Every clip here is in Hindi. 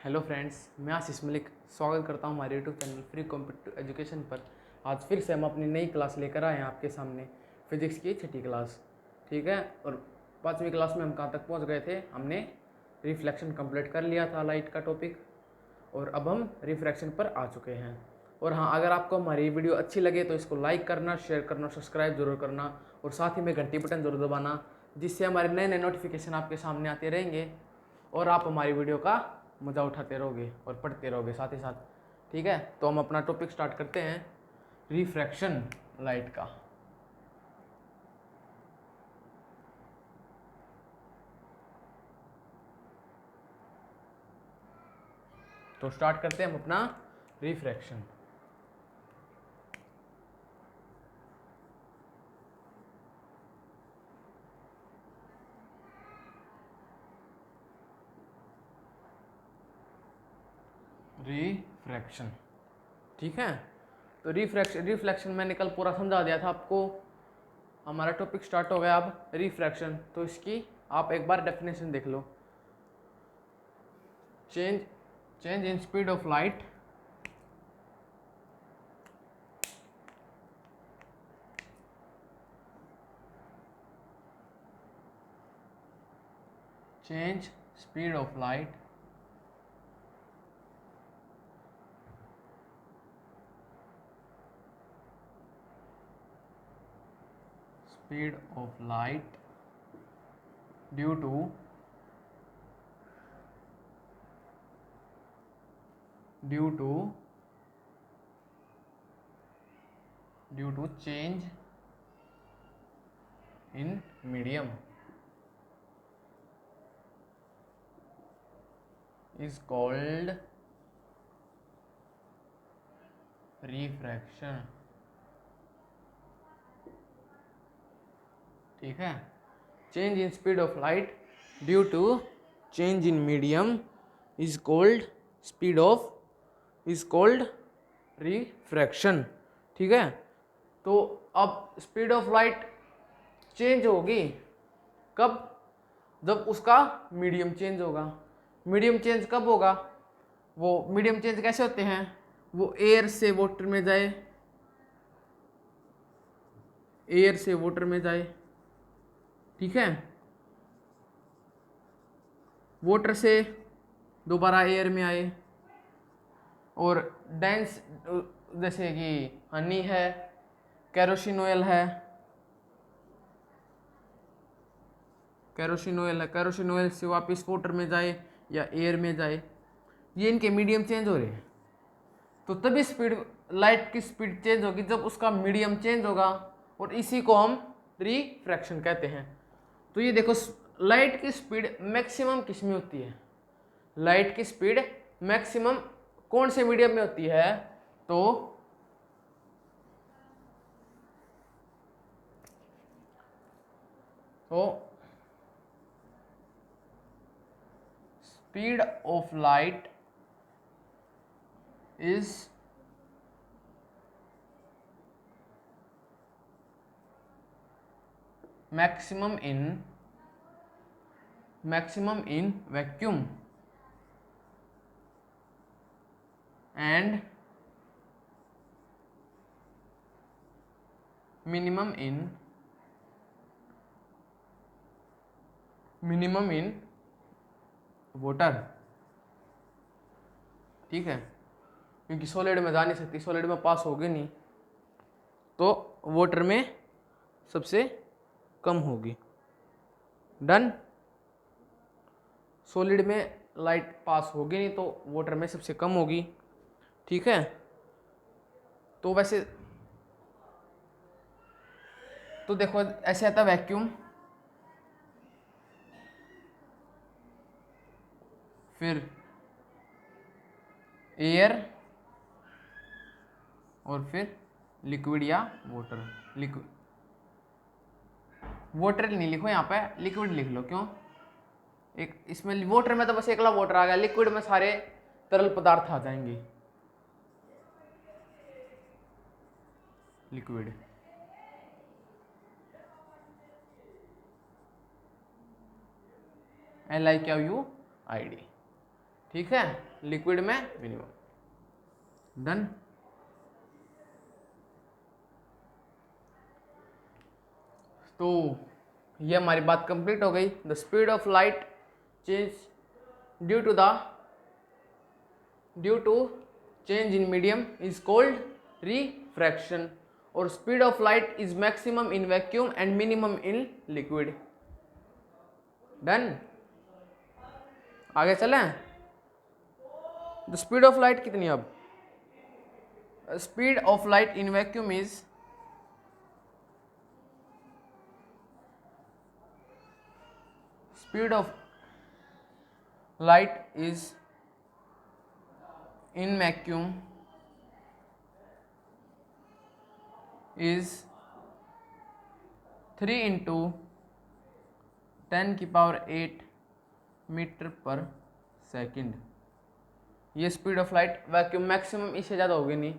हेलो फ्रेंड्स, मैं आशीष मलिक स्वागत करता हूं हमारे YouTube channel free competitive education पर। आज फिर से हम अपनी नई क्लास लेकर आए हैं आपके सामने, फिजिक्स की छठी क्लास। ठीक है, और 5वीं क्लास में हम कहाँ तक पहुंच गए थे? हमने रिफ्लेक्शन कंप्लीट कर लिया था, लाइट का टॉपिक, और अब हम रिफ्रैक्शन पर आ चुके हैं। और हाँ, अगर आपको हमारी वीडियो अच्छी लगे तो इसको लाइक करना, शेयर करना, सब्सक्राइब जरूर करना, और साथ ही में घंटी बटन जरूर दबाना, जिससे हमारे नए नए नोटिफिकेशन आपके सामने आते रहेंगे और आप हमारी वीडियो का मज़ा उठाते रहोगे और पढ़ते रहोगे साथ ही साथ। ठीक है, तो हम अपना टॉपिक स्टार्ट करते हैं, रिफ्रैक्शन लाइट का। तो स्टार्ट करते हैं हम अपना रिफ्रैक्शन। रिफ्रैक्शन, ठीक है। तो रिफ्लेक्शन मैंने कल पूरा समझा दिया था आपको। हमारा टॉपिक स्टार्ट हो गया अब रिफ्रैक्शन। तो इसकी आप एक बार डेफिनेशन देख लो। Change change in speed of light change speed of light speed of light due to change in medium is called refraction। ठीक है, change in speed of light due to change in medium is called refraction. ठीक है, तो अब स्पीड ऑफ लाइट चेंज होगी कब? जब उसका मीडियम चेंज होगा। मीडियम चेंज कब होगा? वो मीडियम चेंज कैसे होते हैं? वो एयर से वाटर में जाए, एयर से वाटर में जाए, ठीक है, वाटर से दोबारा एयर में आए, और डेंस जैसे कि हनी है, कैरोसिन ऑयल है, कैरोसिन ऑयल से वापस वाटर में जाए या एयर में जाए, ये इनके मीडियम चेंज हो रहे हैं। तो तभी स्पीड, लाइट की स्पीड चेंज होगी जब उसका मीडियम चेंज होगा, और इसी को हम रिफ्रैक्शन कहते हैं। तो ये देखो, लाइट की स्पीड मैक्सिमम किस में होती है? लाइट की स्पीड मैक्सिमम कौन से मीडियम में होती है? तो speed of light is maximum in vacuum and minimum in water। ठीक है, क्योंकि सॉलिड में जा नहीं सकती, सॉलिड में पास होगी नहीं, तो वाटर में सबसे कम होगी। डन। सॉलिड में लाइट पास होगी नहीं तो वाटर में सबसे कम होगी। ठीक है, तो वैसे तो देखो ऐसे आता है वैक्यूम, फिर एयर, और फिर लिक्विड या वाटर। लिक्विड, वाटर नहीं लिखो यहाँ पे, लिक्विड लिख लो। क्यों? एक इसमें वाटर में तो बस एकला वाटर आ गया, लिक्विड में सारे तरल पदार्थ आ जाएंगे। Liquid, LIQUID। ठीक है, लिक्विड में मिनिमम। डन। तो ये हमारी बात कंप्लीट हो गई। The speed of light change due to change in medium is called refraction, और speed of light is maximum in vacuum and minimum in liquid. Done. आगे चलें। द स्पीड ऑफ लाइट कितनी, अब speed of light in vacuum is speed of light is in vacuum is 3 into 10 की पावर 8 मीटर पर सेकंड। ये speed of light vacuum maximum, इससे ज़्यादा होगी नहीं।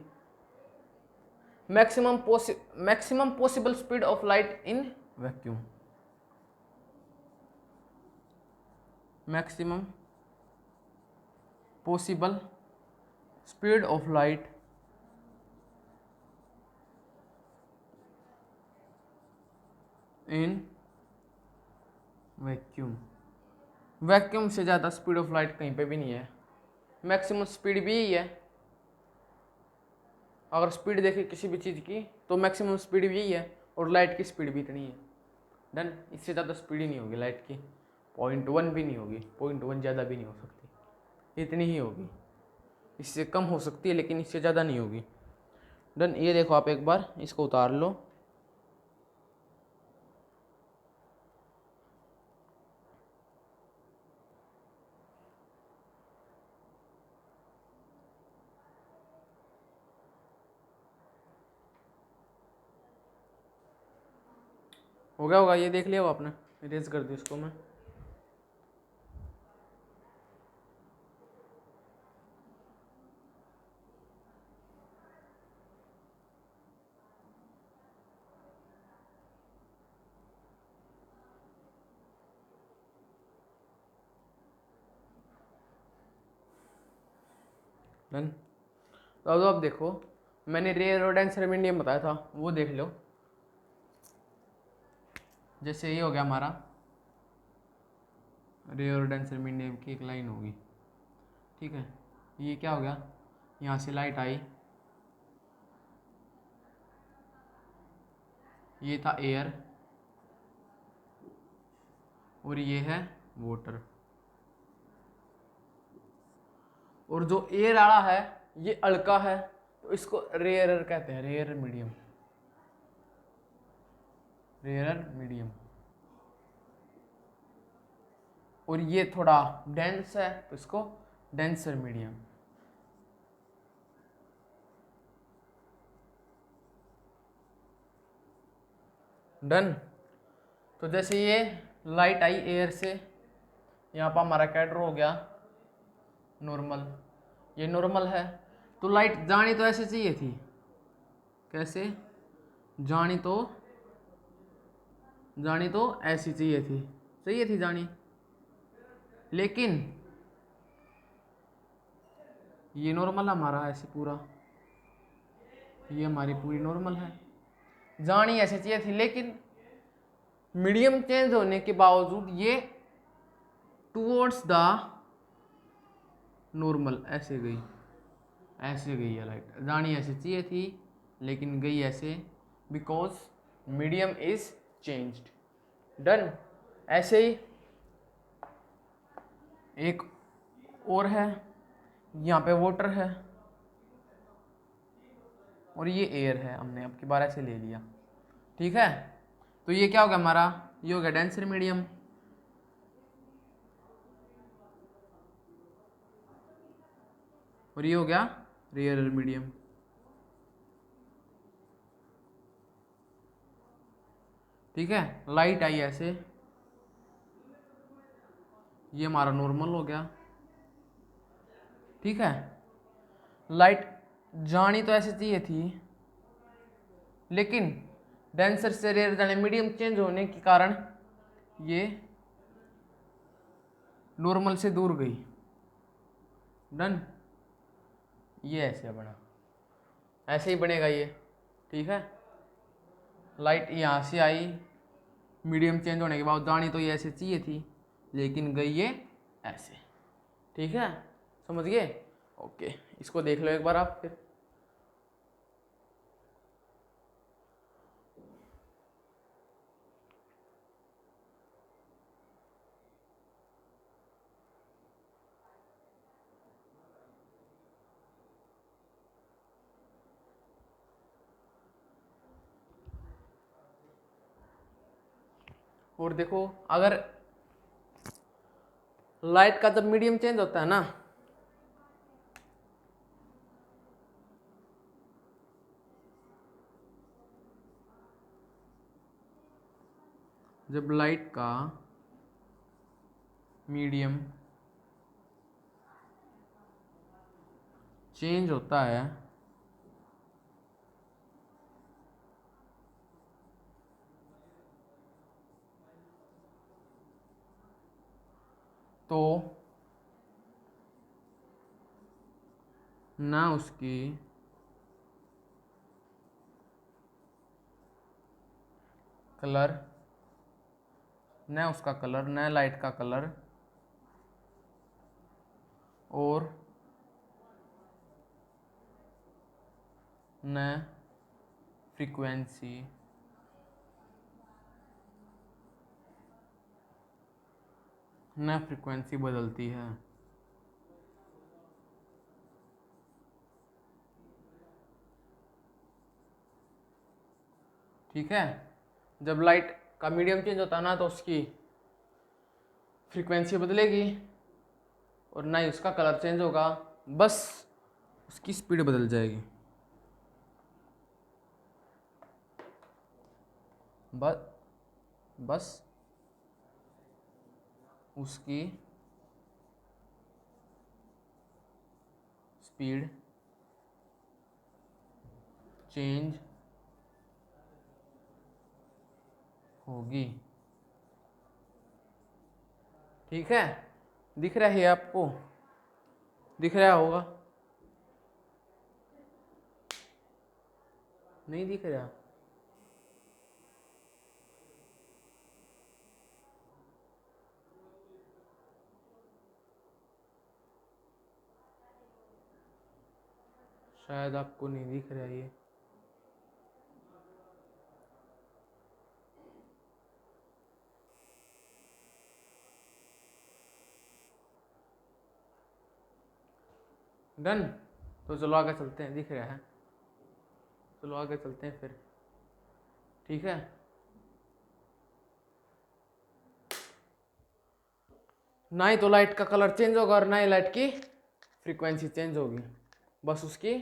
Maximum possible speed of light in vacuum, maximum possible speed of light in vacuum. Vacuum से ज़्यादा स्पीड ऑफ लाइट कहीं पे भी नहीं है, मैक्सिमम स्पीड भी यही है। अगर स्पीड देखें किसी भी चीज़ की तो मैक्सिमम स्पीड भी यही है, और लाइट की स्पीड भी इतनी है। डन। इससे ज़्यादा स्पीड ही नहीं होगी लाइट की, 0.1 भी नहीं होगी, 0.1 ज़्यादा भी नहीं हो सकती, इतनी ही होगी। इससे कम हो सकती है लेकिन इससे ज़्यादा नहीं होगी। डन। ये देखो आप एक बार इसको उतार लो। हो गया होगा, ये देख लिया आपने। इरेज कर दी इसको मैं। डन। तो अब आप देखो, मैंने रेयर और डेंसर मीडियम बताया था, वो देख लो। जैसे ये हो गया हमारा रेयर और डेंसर मीडियम की एक लाइन होगी, ठीक है। ये क्या हो गया, यहाँ से लाइट आई, ये था एयर, और ये है वाटर। और जो एयर आ रहा है ये हल्का है, तो इसको रेयरर कहते हैं, रेयर मीडियम, रेयरर मीडियम। और ये थोड़ा डेंस है तो इसको डेंसर मीडियम। डन। तो जैसे ये लाइट आई एयर से, यहाँ पर हमारा कैटर हो गया नॉर्मल, ये नॉर्मल है। तो लाइट जानी तो ऐसे चाहिए थी, कैसे जानी तो ऐसी चाहिए थी जानी, लेकिन ये नॉर्मल हमारा ऐसे पूरा, ये हमारी पूरी नॉर्मल है। जानी ऐसे चाहिए थी, लेकिन मीडियम चेंज होने के बावजूद ये टुवर्ड्स द नॉर्मल ऐसे गई है लाइट। जानी ऐसे चाहिए थी लेकिन गई ऐसे, because medium is changed. Done. ऐसे ही एक और है, यहाँ पे वाटर है और ये एयर है, हमने अब की बार ऐसे ले लिया, ठीक है। तो ये क्या हो गया हमारा, ये हो गया डेंसर मीडियम, और ये हो गया रेयरर मीडियम। ठीक है। लाइट आई ऐसे, ये हमारा नॉर्मल हो गया, ठीक है। लाइट जानी तो ऐसे चाहिए थी, लेकिन डेंसर से रेयर जाने मीडियम चेंज होने के कारण ये नॉर्मल से दूर गई, डन। ये ऐसे बना, ऐसे ही बनेगा ये, ठीक है। लाइट यहाँ से आई, मीडियम चेंज होने के बाद जानी तो ये ऐसे चाहिए थी, लेकिन गई ये ऐसे, ठीक है, समझ गए। ओके, इसको देख लो एक बार आप फिर। और देखो, अगर लाइट का जब मीडियम चेंज होता है ना, जब लाइट का मीडियम चेंज होता है तो ना उसकी कलर, न उसका कलर, न लाइट का कलर, और न फ्रीक्वेंसी बदलती है। ठीक है, जब लाइट का मीडियम चेंज होता है ना, तो उसकी फ्रीक्वेंसी बदलेगी और ना ही उसका कलर चेंज होगा, बस उसकी स्पीड बदल जाएगी। बस बस उसकी स्पीड चेंज होगी। ठीक है, दिख रहा है आपको, दिख रहा होगा, नहीं दिख रहा? शायद आपको नहीं दिख रहा ये। डन। तो चलो आगे चलते हैं, दिख रहा है, चलो आगे चलते हैं फिर। ठीक है, ना ही तो लाइट का कलर चेंज होगा और ना ही लाइट की फ्रीक्वेंसी चेंज होगी, बस उसकी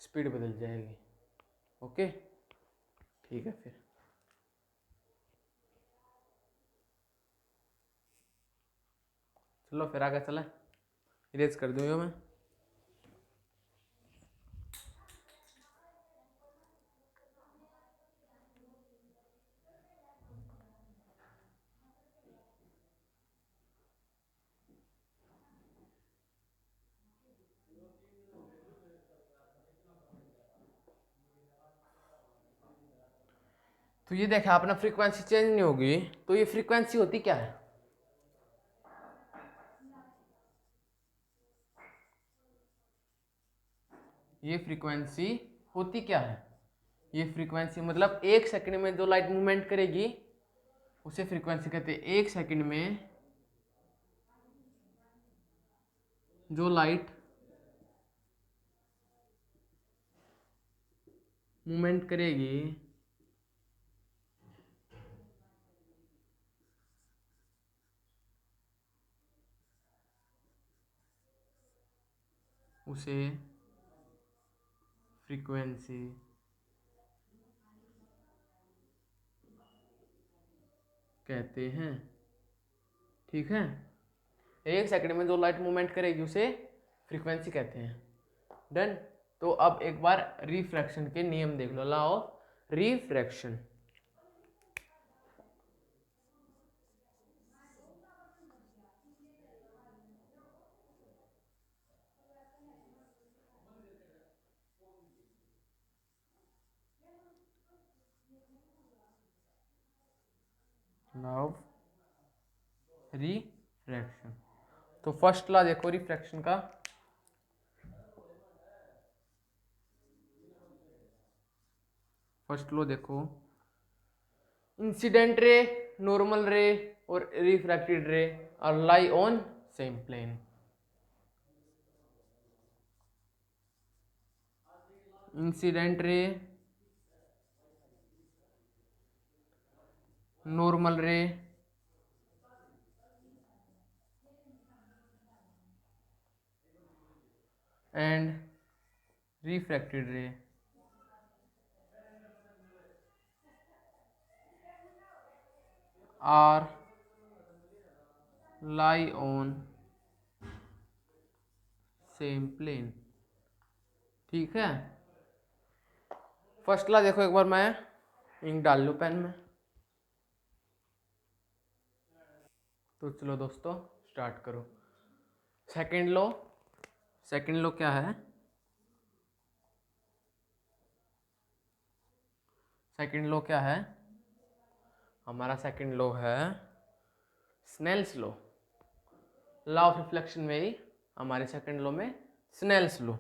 स्पीड बदल जाएगी। ओके, ठीक है फिर। चलो फिर आगे चलें, इरेज कर दूँ मैं। तो ये देखा आपने, फ्रीक्वेंसी चेंज नहीं होगी, तो ये फ्रीक्वेंसी होती क्या है? ये फ्रीक्वेंसी होती क्या है? ये फ्रीक्वेंसी मतलब एक सेकंड में जो लाइट मूवमेंट करेगी उसे फ्रीक्वेंसी कहते हैं। एक सेकंड में जो लाइट मूवमेंट करेगी उसे फ्रीक्वेंसी कहते हैं। ठीक है, एक सेकंड में जो लाइट मूवमेंट करेगी उसे फ्रीक्वेंसी कहते हैं। डन। तो अब एक बार रिफ्रैक्शन के नियम देख लो, law refraction. Law of refraction. तो फर्स्ट लॉ देखो रिफ्रैक्शन का, फर्स्ट लॉ देखो, इंसिडेंट रे, नॉर्मल रे और refracted ray are lie on same plane. Incident ray, normal ray and refracted ray are lie on same plane. ठीक है, फर्स्ट ला देखो एक बार, मैं इंक डाल लूँ पेन में। तो चलो दोस्तों स्टार्ट करो। सेकंड लॉ, सेकंड लॉ क्या है? सेकंड लॉ क्या है हमारा? सेकंड लॉ है Snell's law. Law of reflection में ही हमारे सेकंड लॉ में स्नेल्स लॉ।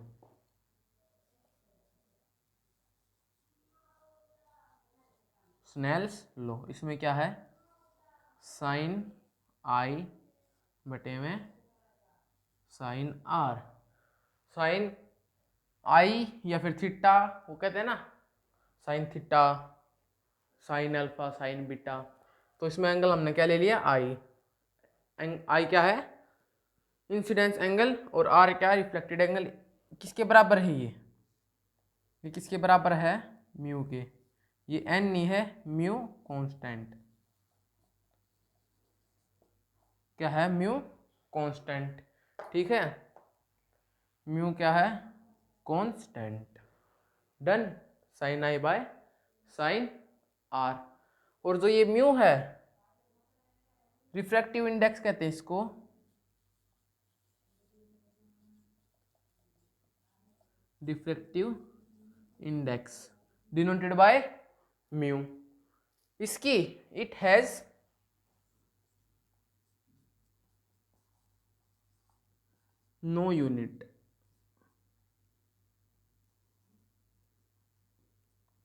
स्नेल्स लॉ, इसमें क्या है? साइन आई बटे में साइन आर। साइन आई या फिर थीटा, वो कहते हैं ना sine theta, sine alpha, sign beta. तो इसमें एंगल हमने क्या ले लिया? आई। आई क्या है? इंसिडेंस एंगल, और आर क्या है? Reflected angle. किसके बराबर है ये किसके बराबर है? म्यू के। ये एन नहीं है, म्यू कांस्टेंट। क्या है? Mu constant. ठीक है, म्यू क्या है? Constant. Done. Sine i by sine r. और जो ये म्यू है, रिफ्रैक्टिव इंडेक्स कहते हैं इसको। Refractive index denoted by mu. इसकी it has no unit.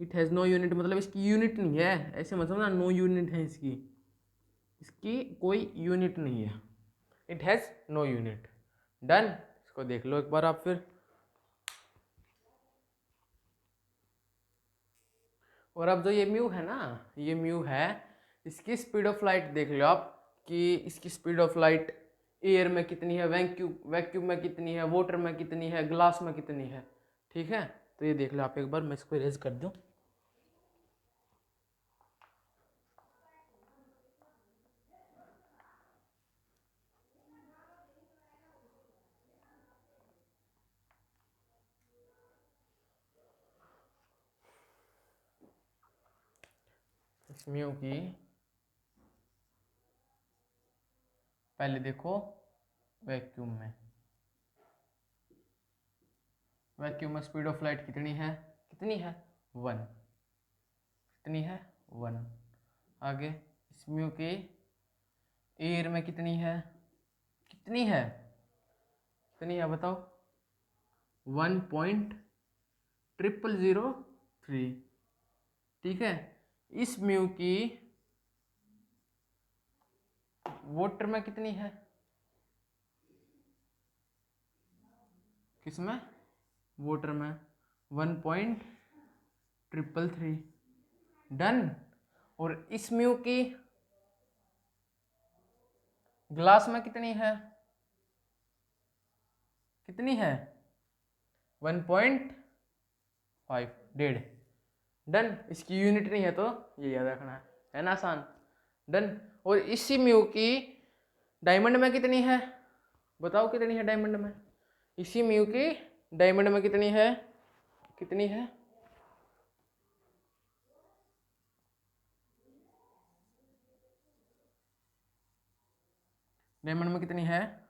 It has no unit मतलब इसकी यूनिट नहीं है, ऐसे मतलब ना, नो यूनिट है इसकी, इसकी कोई यूनिट नहीं है। It has no unit. Done. इसको देख लो एक बार आप फिर। और अब जो ये म्यू है ना, ये म्यू है, इसकी स्पीड ऑफ लाइट देख लो आप, कि इसकी स्पीड ऑफ लाइट एयर में कितनी है, वैक्यूम में कितनी है, वाटर में कितनी है, ग्लास में कितनी है। ठीक है, तो ये देख लो आप एक बार, मैं इसको इरेज कर दूं। इस म्यू की पहले देखो वैक्यूम में, वैक्यूम में स्पीड ऑफ लाइट कितनी है? कितनी है? 1। कितनी है? 1। आगे इस म्यू की एयर में कितनी है? कितनी है? कितनी है बताओ? 1.0003। ठीक है, इस म्यू की वाटर में कितनी है? किसमें? वाटर में 1.333। डन। और इस म्यू की ग्लास में कितनी है? कितनी है? 1.5, 1.5। डन। इसकी यूनिट नहीं है तो ये याद रखना है ना, आसान। डन। और इसी म्यू की डायमंड में कितनी है? बताओ कितनी है डायमंड में? इसी म्यू की डायमंड में कितनी है? कितनी है? डायमंड में कितनी है?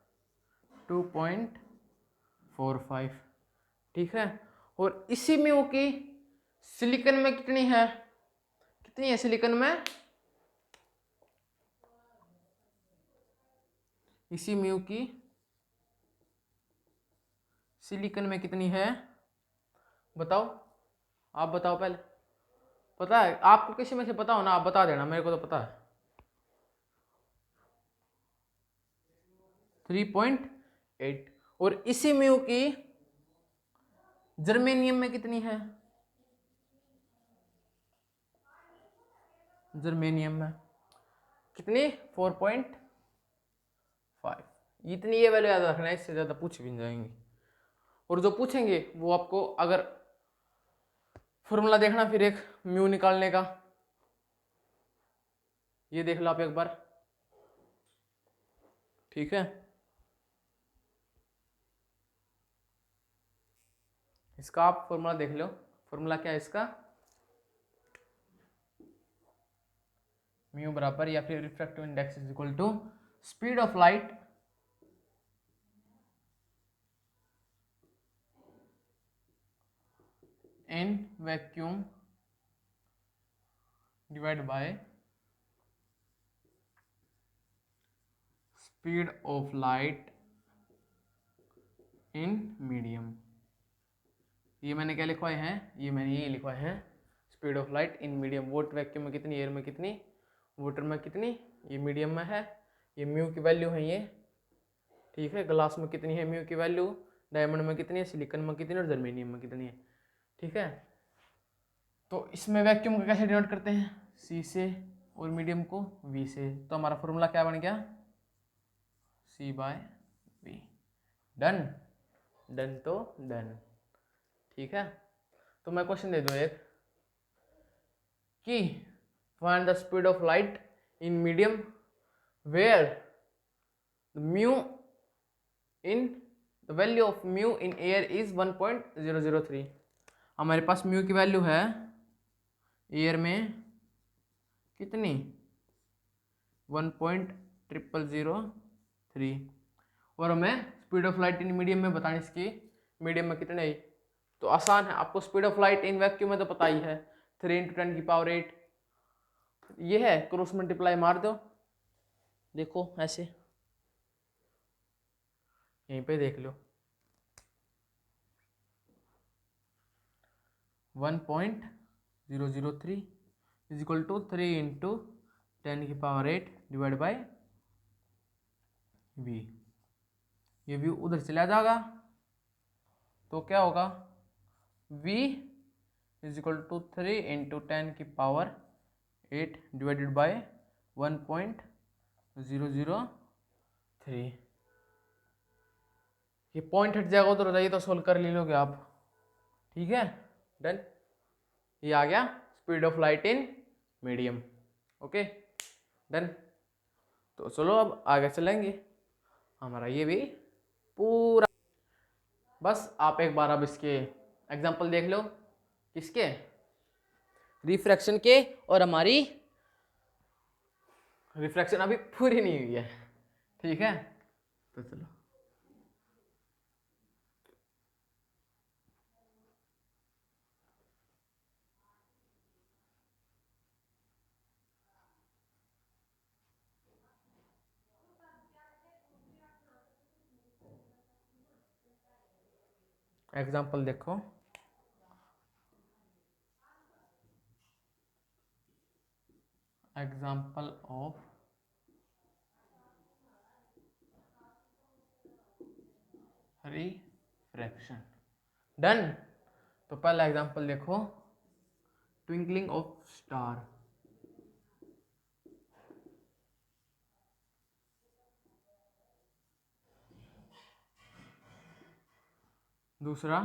2.45। ठीक है, और इसी म्यू की सिलिकॉन में कितनी है? कितनी है सिलिकॉन में? इसी म्यू की सिलिकॉन में कितनी है बताओ, आप बताओ पहले। पता है आपको, किसी में से पता हो ना, आप बता देना, मेरे को तो पता है। 3.8। और इसी म्यू की जर्मेनियम में कितनी है? जर्मेनियम में कितनी? 4.5। इतनी ये वैल्यू याद रखना है, इससे ज़्यादा पूछ भी नहीं जाएंगे। और जो पूछेंगे वो आपको, अगर फॉर्मूला देखना फिर एक म्यू निकालने का, ये देख लो आप एक बार, ठीक है। इसका आप फॉर्मूला देख लो। फॉर्मूला क्या है इसका? म्यू बराबर, या फिर refractive index is equal to speed of light in vacuum divide by speed of light in medium. ये मैंने क्या लिखवाए हैं? ये मैंने ये लिखवाए हैं, speed of light in medium. Vote vacuum में कितनी, एयर में कितनी, वाटर में कितनी, ये मीडियम में है। ये म्यू की वैल्यू है ये, ठीक है। ग्लास में कितनी है म्यू की वैल्यू, डायमंड में कितनी है, सिलिकॉन में कितनी है, और जर्मेनियम में कितनी है, ठीक है। तो इसमें वैक्यूम को कैसे डिनोट करते हैं? सी से, और मीडियम को वी से। तो हमारा फॉर्मूला क्या बन गया? C by V. Done. Done तो डन, ठीक है। तो मैं क्वेश्चन दे दूँ एक कि find the speed of light in medium where mu in the value of mu in air is 1.003। हमारे पास म्यू की वैल्यू है एयर में कितनी, 1.0003, और हमें speed of light in medium में बतानी इसकी, मीडियम में कितने आई। तो आसान है, आपको speed of light in vacuum में तो पता ही है, 3 × 10⁸। ये है, क्रॉस मल्टीप्लाई मार दो, देखो ऐसे, यहीं पे देख लो, 1.003 is equal to 3 × 10⁸ divide by V. ये वी उधर चला जाएगा, तो क्या होगा, v is equal to 3 × 10⁸ divided by 1.003। ये पॉइंट हट जाएगा उधर हो जाइए, तो सोल्व कर ले लोगे आप, ठीक है। डन। ये आ गया speed of light in medium, okay done. तो चलो अब आगे चलेंगे, हमारा ये भी पूरा, बस आप एक बार अब इसके एग्जाम्पल देख लो, किसके, रिफ्रैक्शन के। और हमारी रिफ्रैक्शन अभी पूरी नहीं हुई है, ठीक है। तो चलो एग्जाम्पल देखो। Example of refraction, done. तो पहला एग्जाम्पल देखो, ट्विंकलिंग ऑफ स्टार। दूसरा,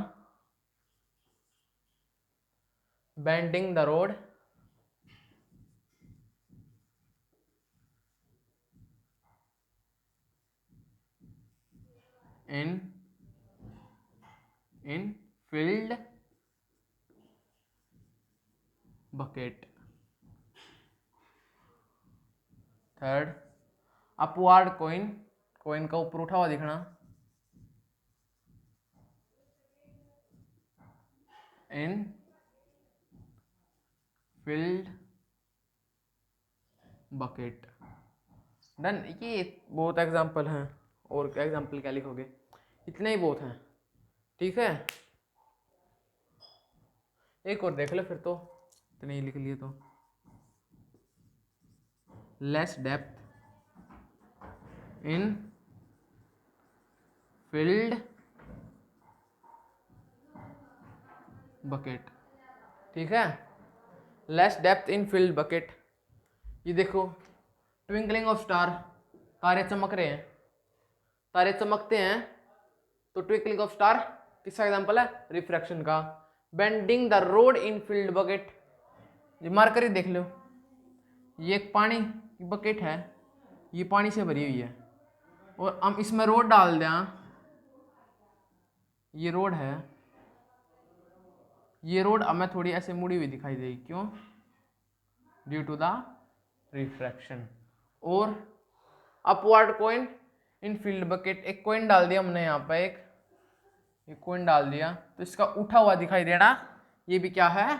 bending the road in filled bucket। Third, upward coin, coin का ऊपर उठा हुआ दिखना, इन filled bucket। डन। ये बहुत एग्जाम्पल हैं, और क्या एग्जाम्पल क्या लिखोगे, इतने ही बहुत हैं। ठीक है, एक और देख लो फिर, तो इतने ही लिख लिए तो। Less depth in field bucket. ठीक है, less depth in field bucket. ये देखो, ट्विंकलिंग ऑफ स्टार, तारे चमक रहे हैं, तारे चमकते हैं, तो ट्विंकलिंग ऑफ स्टार किसका एग्जांपल है, रिफ्रैक्शन का। Bending the road in field bucket, ये मार्कर ही देख लो, ये एक पानी की बकेट है, ये पानी से भरी हुई है, और हम इसमें रोड डाल दें, ये रोड है, ये रोड हमें थोड़ी ऐसे मुड़ी हुई दिखाई देगी, क्यों, ड्यू टू द रिफ्रैक्शन। और upward coin in field bucket, एक कॉइन डाल दिया हमने यहाँ पर, एक कॉइन डाल दिया, तो इसका उठा हुआ दिखाई देना, ये भी क्या है,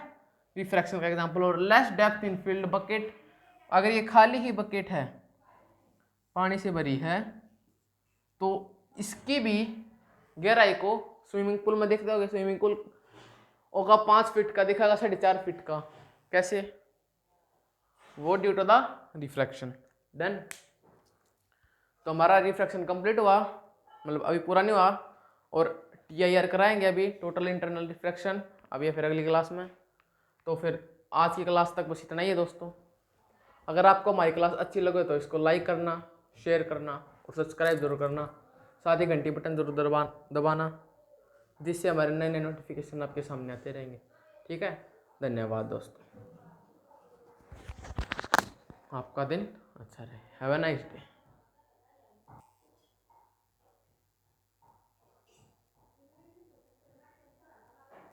रिफ्रैक्शन का एग्जांपल। और less depth in field bucket, अगर ये खाली ही बकेट है, पानी से भरी है, तो इसकी भी गहराई को, स्विमिंग पूल में देखते होगे, स्विमिंग पूल होगा 5 फीट का, दिखाएगा 4.5 फीट का, कैसे, वो due to the refraction. Done. तो हमारा रिफ्रैक्शन कंप्लीट हुआ, मतलब अभी पूरा नहीं हुआ, और TIR कराएंगे अभी, टोटल इंटरनल रिफ्रैक्शन, अभी या फिर अगली क्लास में। तो फिर आज की क्लास तक बस इतना ही है दोस्तों। अगर आपको हमारी क्लास अच्छी लगे तो इसको लाइक करना, शेयर करना और सब्सक्राइब जरूर करना, साथ ही घंटी बटन जरूर दबाना, जिससे हमारे नए नए नोटिफिकेशन आपके सामने आते रहेंगे। ठीक है, धन्यवाद दोस्तों, आपका दिन अच्छा रहे। Have a nice day.